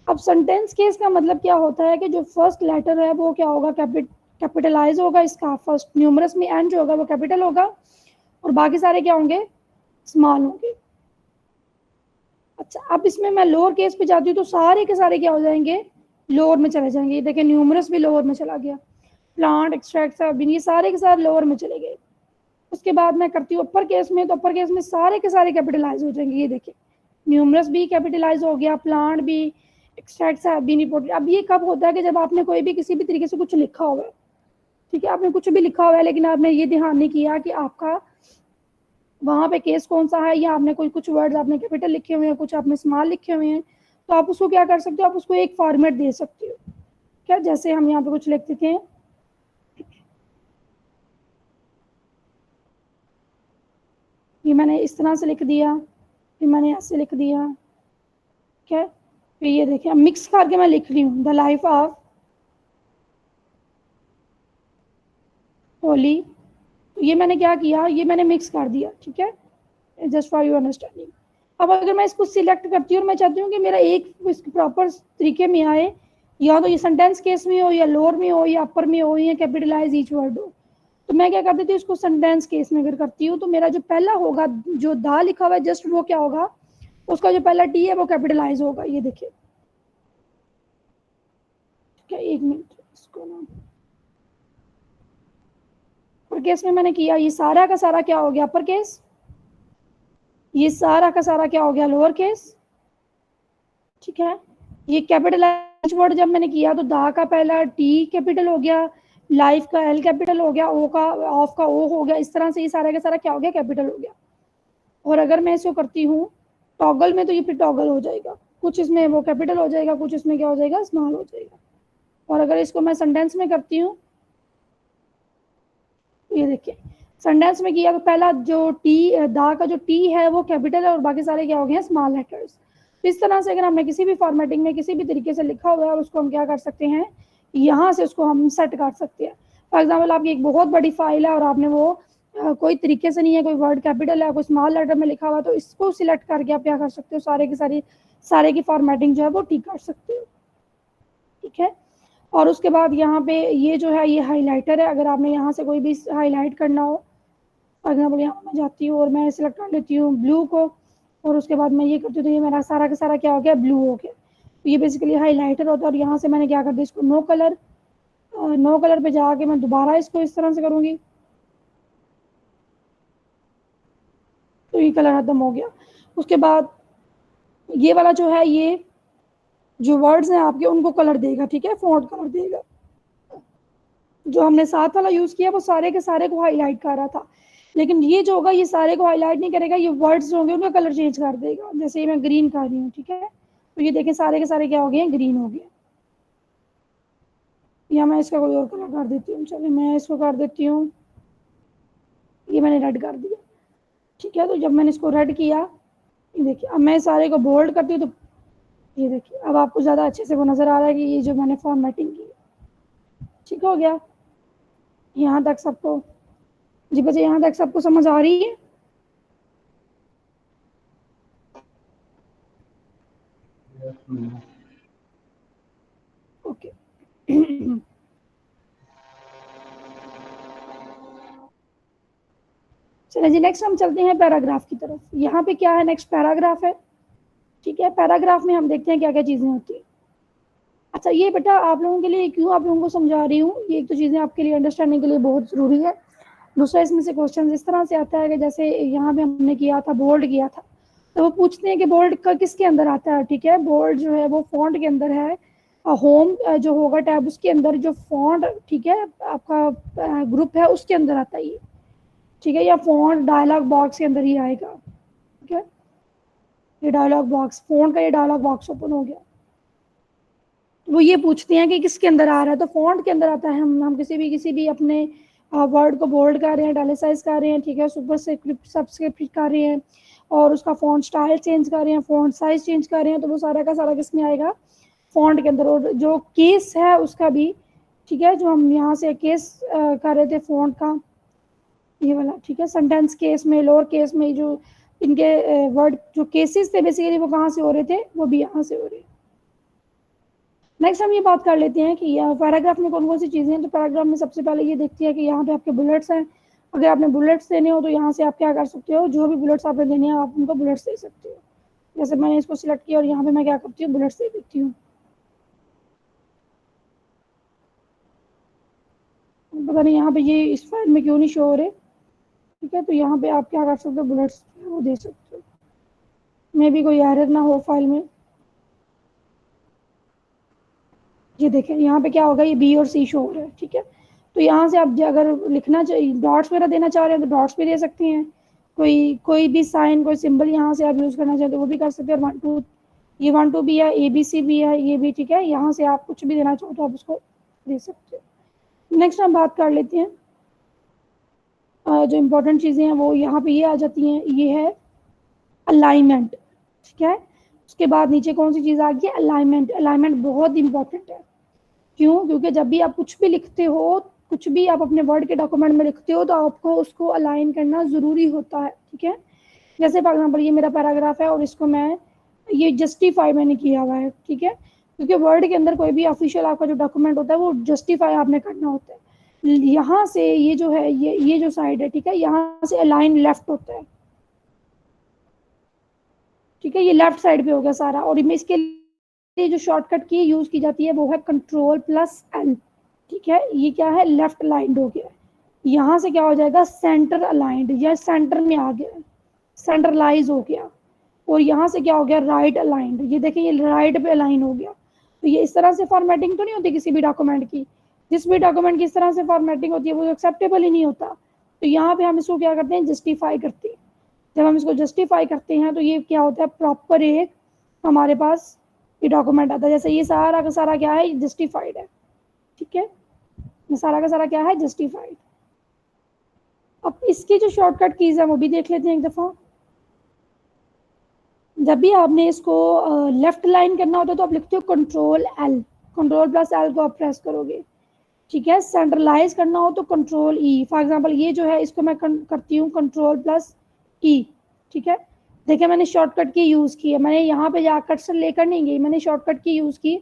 अब सेंटेंस केस का मतलब क्या होता है कि जो फर्स्ट लेटर है वो क्या होगा, कैपिटलाइज होगा इसका, फर्स्ट न्यूमरस में एंड जो होगा वो कैपिटल होगा और बाकी सारे क्या होंगे, स्मॉल होंगे। अच्छा, अब इसमें मैं लोअर केस पे जाती हूँ तो सारे के सारे क्या हो जाएंगे, लोअर में चले जाएंगे। देखिए न्यूमरस भी लोअर में चला गया, प्लांट, एक्सट्रैक्ट, ये सारे के सारे लोअर में चले गए। उसके बाद मैं करती हूँ अपर केस में, तो अपर केस में सारे के सारे कैपिटलाइज हो जाएंगे। ये देखिए न्यूमरस भी कैपिटलाइज हो गया, प्लांट भी, एक्सट्रैक्ट भी रिपोर्ट। अब ये कब होता है कि जब आपने कोई भी किसी भी तरीके से कुछ लिखा हुआ है, ठीक है, आपने कुछ भी लिखा हुआ है लेकिन आपने ये ध्यान नहीं किया कि आपका वहाँ पे केस कौन सा है, या आपने कोई कुछ वर्ड्स आपने कैपिटल लिखे हुए हैं, कुछ आपने स्मॉल लिखे हुए हैं, तो आप उसको क्या कर सकते हो, आप उसको एक फॉर्मेट दे सकते हो। क्या, जैसे हम यहाँ पे कुछ लिख देते हैं, ये मैंने इस तरह से लिख दिया, फिर मैंने ऐसे लिख दिया। ठीक है, फिर ये देखिए मिक्स करके मैं लिख रही हूँ, द लाइफ ऑफ होली। तो ये मैंने क्या किया, ये मैंने मिक्स कर दिया। ठीक है, जस्ट फॉर योर अंडरस्टैंडिंग। अब अगर मैं इसको सिलेक्ट करती हूँ और मैं चाहती हूँ कि मेरा एक प्रॉपर तरीके में आए, या तो ये सेंटेंस केस में हो, या लोअर में हो, या अपर में हो, या कैपिटलाइज ईच वर्ड हो, तो मैं क्या करती थी, इसको सेंटेंस केस में अगर करती हूँ तो मेरा जो पहला होगा, जो दा लिखा हुआ है जस्ट, वो क्या होगा, उसका जो पहला टी है वो कैपिटलाइज होगा। ये देखिए, ठीक है, एक मिनट इसको ना, अपर केस में मैंने किया, ये सारा का सारा क्या हो गया, अपर केस, ये सारा का सारा क्या हो गया, लोअर केस। ठीक है। ये कैपिटल वर्ड जब मैंने किया तो दा का पहला टी कैपिटल हो गया, लाइफ का एल कैपिटल हो गया, ओ का ऑफ का ओ हो गया, इस तरह से ये सारा का सारा क्या हो गया, कैपिटल हो गया। और अगर मैं इसको करती हूँ टॉगल में तो ये फिर टॉगल हो जाएगा, कुछ इसमें वो कैपिटल हो जाएगा, कुछ इसमें क्या हो जाएगा, स्मॉल हो जाएगा। और अगर इसको मैं सेंटेंस में करती हूँ, ये देखिए सेंटेंस में किया तो पहला जो टी दा का जो टी है वो कैपिटल है और बाकी सारे क्या हो गए हैं, स्मॉल लेटर्स। तो इस तरह से अगर हमने किसी भी फॉर्मेटिंग में किसी भी तरीके से लिखा हुआ है और उसको हम क्या कर सकते हैं, यहाँ से उसको हम सेट कर सकते हैं। फॉर एग्जाम्पल आपकी एक बहुत बड़ी फाइल है और आपने वो कोई तरीके से नहीं है, कोई वर्ड कैपिटल है, कोई स्मॉल लेटर में लिखा हुआ, तो इसको सिलेक्ट करके आप क्या कर सकते हो, सारे की फॉर्मेटिंग जो है वो ठीक कर सकते हो। ठीक है। और उसके बाद यहाँ पे ये जो है ये हाईलाइटर है, अगर आपने यहाँ से कोई भी हाईलाइट करना हो, फॉर एग्जाम्पल यहाँ मैं जाती हूँ और मैं सिलेक्ट कर लेती हूँ ब्लू को और उसके बाद मैं ये करती हूँ तो ये मेरा सारा का सारा क्या हो गया, ब्लू हो गया। तो ये बेसिकली हाईलाइटर होता है। और यहाँ से मैंने क्या कर दिया, इसको नो कलर पे जाके मैं दोबारा इसको इस तरह से करूँगी तो ये कलर खत्म हो गया। उसके बाद ये वाला जो है, ये जो वर्ड्स हैं आपके उनको कलर देगा, ठीक है, फॉन्ट कलर देगा। जो हमने साथ वाला यूज किया वो सारे के सारे को हाईलाइट कर रहा था, लेकिन ये जो होगा ये सारे को हाईलाइट नहीं करेगा, ये वर्ड्स जो होंगे उनका कलर चेंज कर देगा। जैसे ये मैं ग्रीन कर रही हूँ, ठीक है, तो ये देखें सारे के सारे क्या हो गए, ग्रीन हो गए। या मैं इसका कोई और कलर कर देती हूँ, चलिए मैं इसको कर देती हूँ, ये मैंने रेड कर दिया। ठीक है, तो जब मैंने इसको रेड किया, ये देखिए अब मैं सारे को बोल्ड करती हूँ तो ये देखिए अब आपको ज़्यादा अच्छे से वो नज़र आ रहा है कि ये जो मैंने फॉर्मेटिंग की। ठीक हो गया यहाँ तक सबको? जी बच्चे यहाँ तक सबको समझ आ रही है? ओके। चलिए जी नेक्स्ट हम चलते हैं पैराग्राफ की तरफ। यहाँ पे क्या है, नेक्स्ट पैराग्राफ है। ठीक है, पैराग्राफ में हम देखते हैं क्या क्या चीज़ें होती हैं। अच्छा ये बेटा आप लोगों के लिए क्यों आप लोगों को समझा रही हूँ, ये एक तो चीज़ें आपके लिए अंडरस्टैंडिंग के लिए बहुत ज़रूरी है। दूसरा इसमें से क्वेश्चन इस तरह से आता है कि जैसे यहाँ पे हमने किया था, बोल्ड किया था, तो वो पूछते हैं कि बोल्ड का किसके अंदर आता है। ठीक है, बोल्ड जो है वो फॉन्ट के अंदर है, होम जो होगा टैब उसके अंदर जो फॉन्ट, ठीक है, आपका ग्रुप है उसके अंदर आता है ये। ठीक है, या फॉन्ट डायलॉग बॉक्स के अंदर ही आएगा। ठीक है, ये डायलॉग बॉक्स, फॉन्ट का ये डायलॉग बॉक्स ओपन हो गया, वो ये पूछते हैं कि किसके अंदर आ रहा है, तो फॉन्ट के अंदर आता है। हम किसी भी अपने वर्ड को बोल्ड कर रहे हैं, इटैलिसाइज कर रहे हैं, ठीक है, सुपर सब्सक्रिप्ट कर रहे हैं और उसका फॉन्ट स्टाइल चेंज कर रहे हैं, फॉन्ट साइज चेंज कर रहे हैं, तो वो सारा का सारा किस में आएगा, फॉन्ट के अंदर। और जो केस है उसका भी, ठीक है, जो हम यहाँ से केस कर रहे थे फॉन्ट का, ये वाला, ठीक है, सेंटेंस केस में, लोअर केस में, जो इनके वर्ड जो केसेस थे बेसिकली वो कहाँ से हो रहे थे, वो भी यहाँ से हो रहे हैं। नेक्स्ट हम ये बात कर लेते हैं कि पैराग्राफ में कौन कौन सी चीज़ें हैं। तो पैराग्राफ में सबसे पहले ये देखती है कि यहाँ पे आपके बुलेट्स हैं। अगर आपने बुलेट्स देने हो तो यहाँ से आप क्या कर सकते हो, जो भी बुलेट्स आपने देने हैं आप उनको बुलेट्स दे सकते हो। जैसे मैंने इसको सिलेक्ट किया और यहाँ पे मैं क्या करती हूँ, बुलेट्स दे देती हूँ। पता नहीं यहाँ पे ये इस फाइल में क्यों नहीं शो हो रहे। ठीक है, तो यहाँ पे आप क्या कर सकते हो, बुलेट्स वो दे सकते हो, मे भी कोई एरर ना हो फाइल में। ये देखें यहाँ पे क्या होगा, ये बी और सी शो हो रहा है। ठीक है, तो यहाँ से आप अगर लिखना चाहिए, डॉट्स वगैरह देना चाह रहे हैं तो डॉट्स भी दे सकते हैं, कोई भी साइन, कोई सिंबल यहाँ से आप यूज़ करना चाहते हैं तो वो भी कर सकते हैं। 1 2 ये 1 2 भी है, ABC भी है, ये भी, ठीक है, यहाँ से आप कुछ भी देना चाहो तो आप उसको दे सकते हो। नेक्स्ट हम बात कर लेते हैं जो इम्पोर्टेंट चीज़ें हैं वो यहाँ पे ये आ जाती हैं, ये है अलाइनमेंट। ठीक है, उसके बाद नीचे कौन सी चीज़ आ गई, अलाइनमेंट। अलाइनमेंट बहुत इंपॉर्टेंट है। क्यों? क्योंकि जब भी आप कुछ भी लिखते हो, कुछ भी आप अपने वर्ड के डॉक्यूमेंट में लिखते हो तो आपको उसको अलाइन करना ज़रूरी होता है। ठीक है, जैसे फॉर एग्जाम्पल ये मेरा पैराग्राफ है और इसको मैं ये जस्टिफाई मैंने किया हुआ है। ठीक है, क्योंकि वर्ड के अंदर कोई भी ऑफिशियल आपका जो डॉक्यूमेंट होता है वो जस्टिफाई आपने करना होता है। यहाँ से ये जो है, ये जो साइड है, ठीक है, यहाँ से अलाइन लेफ्ट होता है। ठीक है, ये लेफ्ट साइड पे हो गया सारा। और इसके लिए जो शॉर्टकट की यूज की जाती है वो है Ctrl+L। ठीक है, ये क्या है, लेफ्ट अलाइंड हो गया। यहाँ से क्या हो जाएगा, सेंटर अलाइंड, या सेंटर में आ गया, सेंट्रलाइज हो गया। और यहाँ से क्या हो गया, राइट अलाइंड। ये देखें ये राइट पे अलाइन हो गया। तो ये इस तरह से फॉर्मेटिंग तो नहीं होती किसी भी डॉक्यूमेंट की। जिस भी डॉक्यूमेंट की इस तरह से फॉर्मेटिंग होती है वो एक्सेप्टेबल ही नहीं होता। तो यहाँ पे हम इसको क्या करते हैं, जस्टिफाई करते हैं। जब हम इसको जस्टिफाई करते हैं तो ये क्या होता है, प्रॉपर एक हमारे पास ये डॉक्यूमेंट आता है। जैसे ये सारा का सारा क्या है, जस्टिफाइड है। ठीक है, ये सारा का सारा क्या है, जस्टिफाइड। अब इसकी जो शॉर्टकट कीज है वो भी देख लेते हैं एक दफ़ा। जब भी आपने इसको लेफ्ट लाइन करना होता है तो आप लिखते हो control L, control plus L को आप प्रेस करोगे। ठीक है, सेंट्रलाइज करना हो तो कंट्रोल ई। फॉर एग्जांपल ये जो है इसको मैं करती हूँ कंट्रोल प्लस ई। ठीक है, देखिए मैंने शॉर्टकट की यूज़ की है, मैंने यहाँ पे जाकर से लेकर नहीं गई, मैंने शॉर्टकट की यूज़ की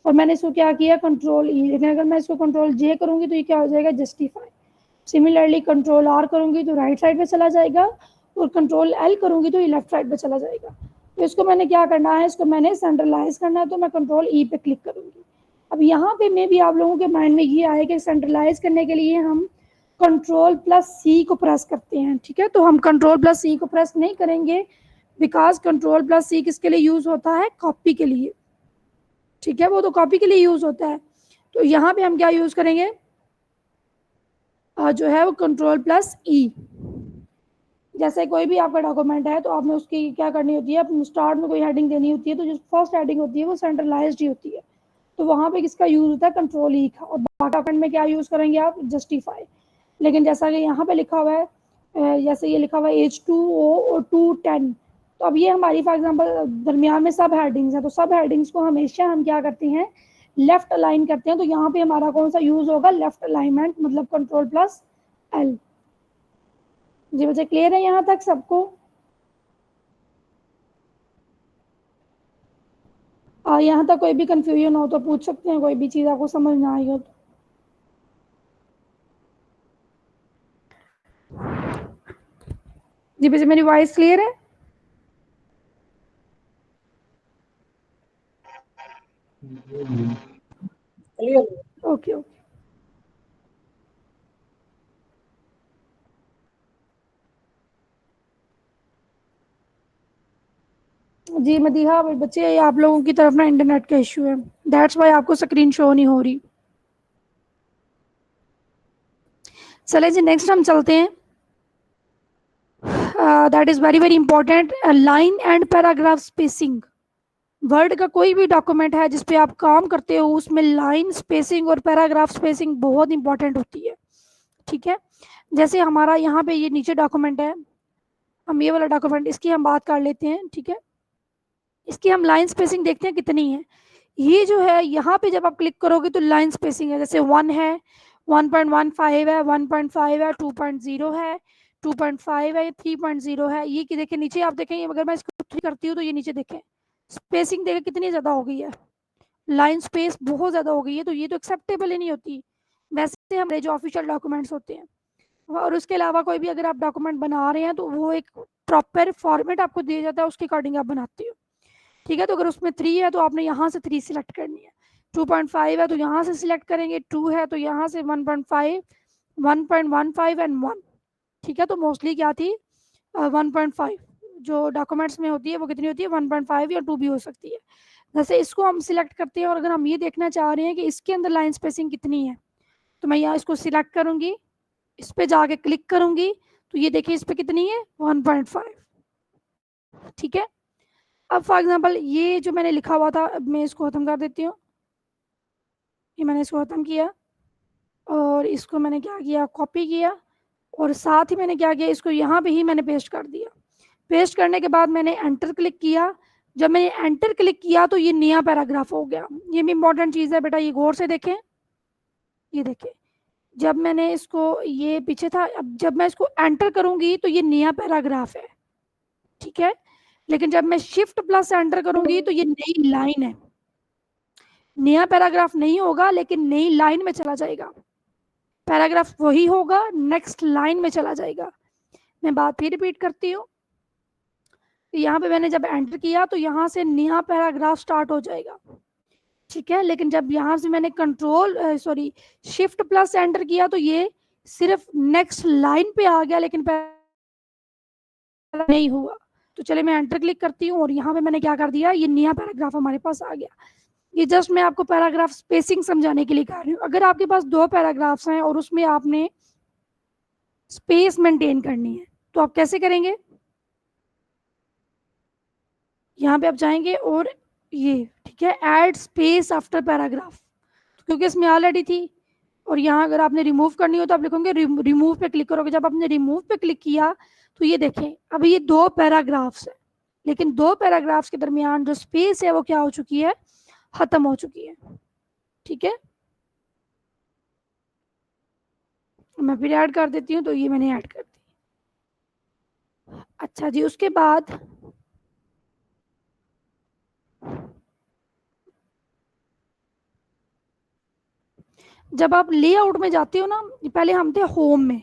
और मैंने इसको क्या किया, कंट्रोल ई। लेकिन अगर मैं इसको कंट्रोल जे करूँगी तो ये क्या हो जाएगा, जस्टिफाई। सिमिलरली कंट्रोल आर करूँगी तो राइट साइड पे चला जाएगा और कंट्रोल एल करूँगी तो ये लेफ्ट साइड पे चला जाएगा। तो इसको मैंने क्या करना है, इसको मैंने सेंट्रलाइज करना है तो मैं कंट्रोल ई पे क्लिक करूँगी। अब यहाँ पे मे भी आप लोगों के माइंड में ये आए कि सेंट्रलाइज करने के लिए हम कंट्रोल प्लस सी को प्रेस करते हैं। ठीक है, तो हम कंट्रोल प्लस सी को प्रेस नहीं करेंगे बिकॉज कंट्रोल प्लस सी किसके लिए यूज होता है, कॉपी के लिए। ठीक है, वो तो कॉपी के लिए यूज होता है। तो यहाँ पे हम क्या यूज करेंगे, जो है वो कंट्रोल प्लस ई। जैसे कोई भी आपका डॉक्यूमेंट है तो आपने उसकी क्या करनी होती है, स्टार्ट में कोई हेडिंग देनी होती है तो जो फर्स्ट हेडिंग होती है वो सेंट्रलाइज्ड ही होती है। तो वहाँ पे किसका यूज होता है, कंट्रोल ई का। और बाकी में क्या यूज करेंगे आप, जस्टिफाई। लेकिन जैसा कि यहाँ पे लिखा हुआ है, जैसे ये लिखा हुआ है H2O और 210, तो अब ये हमारी फॉर एग्जांपल दरमियान में सब हेडिंग्स हैं। तो सब हेडिंग्स को हमेशा हम क्या करते हैं, लेफ्ट अलाइन करते हैं। तो यहाँ पे हमारा कौन सा यूज होगा, लेफ्ट अलाइनमेंट, मतलब कंट्रोल प्लस एल। जी बच्चे क्लियर है यहाँ तक सबको। यहाँ तक कोई भी कंफ्यूजन हो तो पूछ सकते हैं, कोई भी चीज़ आपको समझ ना आई हो तो। जी बच्चे मेरी वॉइस क्लियर है। Okay okay. जी मदीहा बच्चे, आप लोगों की तरफ ना इंटरनेट का इशू है, दैट्स वाई आपको स्क्रीन शो नहीं हो रही। चले जी नेक्स्ट हम चलते हैं। That is very very important, line and paragraph spacing. Word का कोई भी डॉक्यूमेंट है जिस पे आप काम करते हो उसमें लाइन स्पेसिंग और पैराग्राफ स्पेसिंग बहुत इंपॉर्टेंट होती है। ठीक है, जैसे हमारा यहाँ पे ये नीचे डॉक्यूमेंट है, हम ये वाला डॉक्यूमेंट इसकी हम बात कर लेते हैं। ठीक है, इसकी हम लाइन स्पेसिंग देखते हैं कितनी है। ये जो है यहाँ पे जब आप क्लिक करोगे तो लाइन स्पेसिंग है, जैसे 1 है, 1.15 है, 1.5 है, 2.0 है, 2.5 है, 3.0 है। ये कि देखें नीचे आप देखें, अगर मैं इसको 3 करती हूँ तो ये नीचे देखें स्पेसिंग देखें कितनी ज़्यादा हो गई है, लाइन स्पेस बहुत ज़्यादा हो गई है। तो ये तो एक्सेप्टेबल ही नहीं होती वैसे हमारे जो ऑफिशियल डॉक्यूमेंट्स होते हैं। और उसके अलावा कोई भी अगर आप डॉक्यूमेंट बना रहे हैं तो वो एक प्रॉपर फॉर्मेट आपको दिया जाता है, उसके अकॉर्डिंग आप बनाते हो। ठीक है, तो अगर उसमें 3 है तो आपने यहाँ से 3 सिलेक्ट करनी है, 2.5 है तो यहाँ से सिलेक्ट करेंगे, 2 है तो यहाँ से 1.5, 1.15 एंड 1। ठीक है, तो मोस्टली क्या थी 1.5 जो डॉक्यूमेंट्स में होती है वो कितनी होती है, 1.5 या 2 भी हो सकती है। जैसे इसको हम सिलेक्ट करते हैं और अगर हम ये देखना चाह रहे हैं कि इसके अंदर लाइन स्पेसिंग कितनी है तो मैं यहाँ इसको सिलेक्ट करूँगी, इस पर जाके क्लिक करूँगी तो ये देखिए इस पर कितनी है 1.5। ठीक है, अब फॉर एग्जांपल ये जो मैंने लिखा हुआ था अब मैं इसको ख़त्म कर देती हूँ। ये मैंने इसको ख़त्म किया और इसको मैंने क्या किया, कॉपी किया और साथ ही मैंने क्या किया, इसको यहाँ पे ही मैंने पेस्ट कर दिया। पेस्ट करने के बाद मैंने एंटर क्लिक किया। जब मैंने एंटर क्लिक किया तो ये नया पैराग्राफ हो गया। ये भी इंपॉर्टेंट चीज़ है बेटा, ये गौर से देखें। ये देखें जब मैंने इसको, ये पीछे था, अब जब मैं इसको एंटर करूँगी तो ये नया पैराग्राफ है। ठीक है, लेकिन जब मैं शिफ्ट प्लस एंटर करूँगी तो ये नई लाइन है। नया पैराग्राफ नहीं होगा लेकिन नई लाइन में चला जाएगा। पैराग्राफ वही होगा, नेक्स्ट लाइन में चला जाएगा। मैं बात फिर रिपीट करती हूँ, यहाँ पे मैंने जब एंटर किया तो यहाँ से नया पैराग्राफ स्टार्ट हो जाएगा। ठीक है, लेकिन जब यहाँ से मैंने शिफ्ट प्लस एंटर किया तो ये सिर्फ नेक्स्ट लाइन पे आ गया लेकिन नहीं हुआ। तो चले मैं एंटर क्लिक करती हूँ और यहाँ पे मैंने क्या कर दिया, ये नया पैराग्राफ हमारे पास आ गया। ये जस्ट मैं आपको पैराग्राफ स्पेसिंग समझाने के लिए कर रही हूँ। अगर आपके पास 2 पैराग्राफ्स हैं और उसमें आपने स्पेस मेंटेन करनी है तो आप कैसे करेंगे, यहाँ पे आप जाएंगे और ये ठीक है ऐड स्पेस आफ्टर पैराग्राफ, क्योंकि इसमें ऑलरेडी थी। और यहाँ अगर आपने रिमूव करनी हो तो आप लिखोगे रिमूव पे क्लिक करोगे। जब आपने रिमूव पे क्लिक किया तो ये देखें अब ये 2 पैराग्राफ्स है, लेकिन 2 पैराग्राफ्स के दरमियान जो स्पेस है वो क्या हो चुकी है, खत्म हो चुकी है। ठीक है, मैं फिर ऐड कर देती हूँ, तो ये मैंने ऐड कर दी। अच्छा जी, उसके बाद जब आप लेआउट में जाते हो ना, पहले हम थे होम में,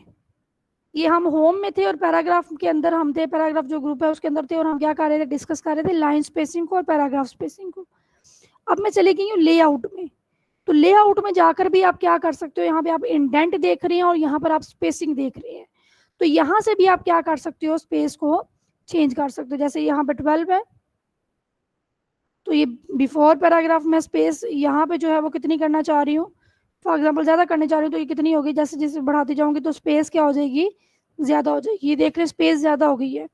ये हम होम में थे और पैराग्राफ के अंदर हम थे, पैराग्राफ जो ग्रुप है उसके अंदर थे और हम क्या कर रहे थे, डिस्कस कर रहे थे लाइन स्पेसिंग को और पैराग्राफ स्पेसिंग को। अब मैं चली गई हूँ लेआउट में, तो लेआउट में जाकर भी आप क्या कर सकते हो, यहाँ पे आप इंडेंट देख रहे हैं और यहाँ पर आप स्पेसिंग देख रहे हैं, तो यहाँ से भी आप क्या कर सकते हो, स्पेस को चेंज कर सकते हो। जैसे यहाँ पे 12 है तो ये बिफोर पैराग्राफ में स्पेस यहाँ पे जो है वो कितनी करना चाह रही हूँ, फॉर एग्जाम्पल ज़्यादा करने चाह रही हूँ तो ये कितनी होगी, जैसे जैसे बढ़ाती जाऊँगी तो स्पेस क्या हो जाएगी, ज़्यादा हो जाएगी। ये देख रहे स्पेस ज़्यादा हो गई है।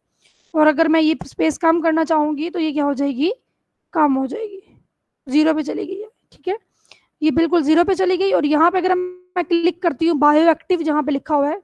और अगर मैं ये स्पेस कम करना चाहूँगी तो ये क्या हो जाएगी, कम हो जाएगी, 0 पे चली गई है। ठीक है, ये बिल्कुल 0 पे चली गई। और यहाँ पे अगर मैं क्लिक करती हूँ बायो एक्टिव जहाँ पे लिखा हुआ है,